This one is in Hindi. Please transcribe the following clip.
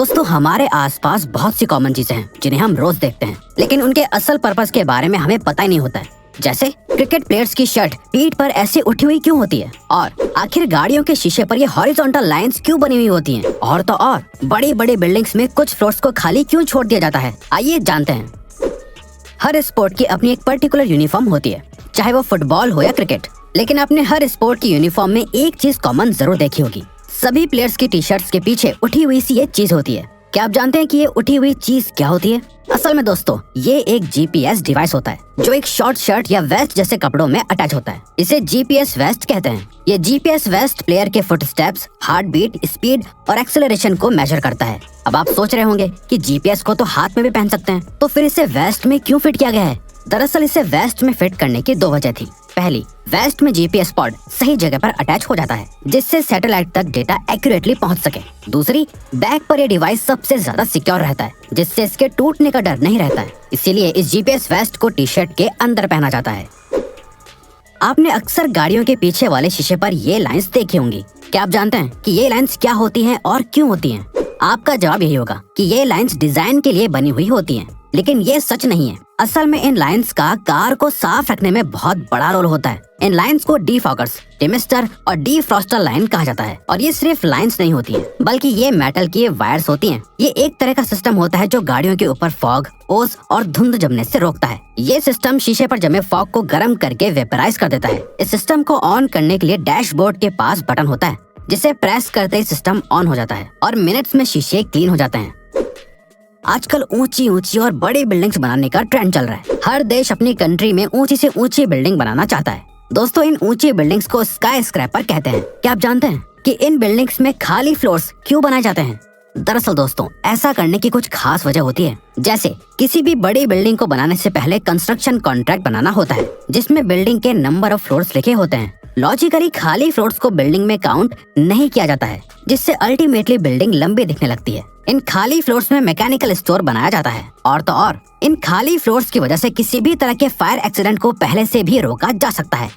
दोस्तों हमारे आसपास बहुत सी कॉमन चीजें हैं जिन्हें हम रोज देखते हैं, लेकिन उनके असल पर्पस के बारे में हमें पता ही नहीं होता है। जैसे क्रिकेट प्लेयर्स की शर्ट पीठ पर ऐसे उठी हुई क्यों होती है, और आखिर गाड़ियों के शीशे पर ये हॉरिजॉन्टल लाइंस क्यों बनी हुई होती हैं, और तो और बड़ी बड़ी बिल्डिंग्स में कुछ फ्लोर्स को खाली क्यों छोड़ दिया जाता है। आइए जानते हैं। हर स्पोर्ट की अपनी एक पर्टिकुलर यूनिफॉर्म होती है, चाहे वो फुटबॉल हो या क्रिकेट। लेकिन आपने हर स्पोर्ट की यूनिफॉर्म में एक चीज कॉमन जरूर देखी होगी, सभी प्लेयर्स की टी शर्ट्स के पीछे उठी हुई सी ये चीज होती है। क्या आप जानते हैं कि ये उठी हुई चीज क्या होती है? असल में दोस्तों ये एक जीपीएस डिवाइस होता है जो एक शॉर्ट शर्ट या वेस्ट जैसे कपड़ों में अटैच होता है। इसे जीपीएस वेस्ट कहते हैं। ये जीपीएस वेस्ट प्लेयर के फुटस्टेप्स, हार्ट बीट, स्पीड और एक्सेलरेशन को मेजर करता है। अब आप सोच रहे होंगे कि जीपीएस को तो हाथ में भी पहन सकते हैं, तो फिर इसे वेस्ट में क्यों फिट किया गया है? दरअसल इसे वेस्ट में फिट करने की दो वजह थी। पहली, वेस्ट में जीपीएस पॉड सही जगह पर अटैच हो जाता है जिससे सैटेलाइट तक डेटा एक्यूरेटली पहुंच सके। दूसरी, बैक पर ये डिवाइस सबसे ज्यादा सिक्योर रहता है जिससे इसके टूटने का डर नहीं रहता है। इसीलिए इस जीपीएस वेस्ट को टी शर्ट के अंदर पहना जाता है। आपने अक्सर गाड़ियों के पीछे वाले शीशे पर ये लाइंस देखी होंगी। क्या आप जानते हैं कि ये लाइंस क्या होती हैं और क्यों होती हैं? आपका जवाब यही होगा कि ये लाइंस डिजाइन के लिए बनी हुई होती हैं, लेकिन ये सच नहीं है। असल में इन लाइंस का कार को साफ रखने में बहुत बड़ा रोल होता है। इन लाइंस को डीफॉगर्स, डिमिस्टर और डीफ्रॉस्टर लाइन कहा जाता है। और ये सिर्फ लाइंस नहीं होती है, बल्कि ये मेटल की वायर्स होती हैं। ये एक तरह का सिस्टम होता है जो गाड़ियों के ऊपर फॉग, ओस और धुंध जमने से रोकता है। ये सिस्टम शीशे पर जमे फॉग को गर्म करके वेपराइज कर देता है। इस सिस्टम को ऑन करने के लिए डैशबोर्ड के पास बटन होता है जिसे प्रेस करते ही सिस्टम ऑन हो जाता है और मिनट्स में शीशे क्लीन हो जाते हैं। आजकल ऊंची ऊंची और बड़ी बिल्डिंग्स बनाने का ट्रेंड चल रहा है। हर देश अपनी कंट्री में ऊंची से ऊंची बिल्डिंग बनाना चाहता है। दोस्तों इन ऊंची बिल्डिंग्स को स्काई स्क्रैपर कहते हैं। क्या आप जानते हैं कि इन बिल्डिंग्स में खाली फ्लोर्स क्यों बनाए जाते हैं? दरअसल दोस्तों ऐसा करने की कुछ खास वजह होती है। जैसे किसी भी बड़ी बिल्डिंग को बनाने से पहले कंस्ट्रक्शन कॉन्ट्रैक्ट बनाना होता है जिसमें बिल्डिंग के नंबर ऑफ फ्लोर्स लिखे होते हैं। लॉजिकली खाली फ्लोर्स को बिल्डिंग में काउंट नहीं किया जाता है, जिससे अल्टीमेटली बिल्डिंग लंबी दिखने लगती है। इन खाली फ्लोर्स में मैकेनिकल स्टोर बनाया जाता है, और तो और इन खाली फ्लोर्स की वजह से किसी भी तरह के फायर एक्सीडेंट को पहले से भी रोका जा सकता है।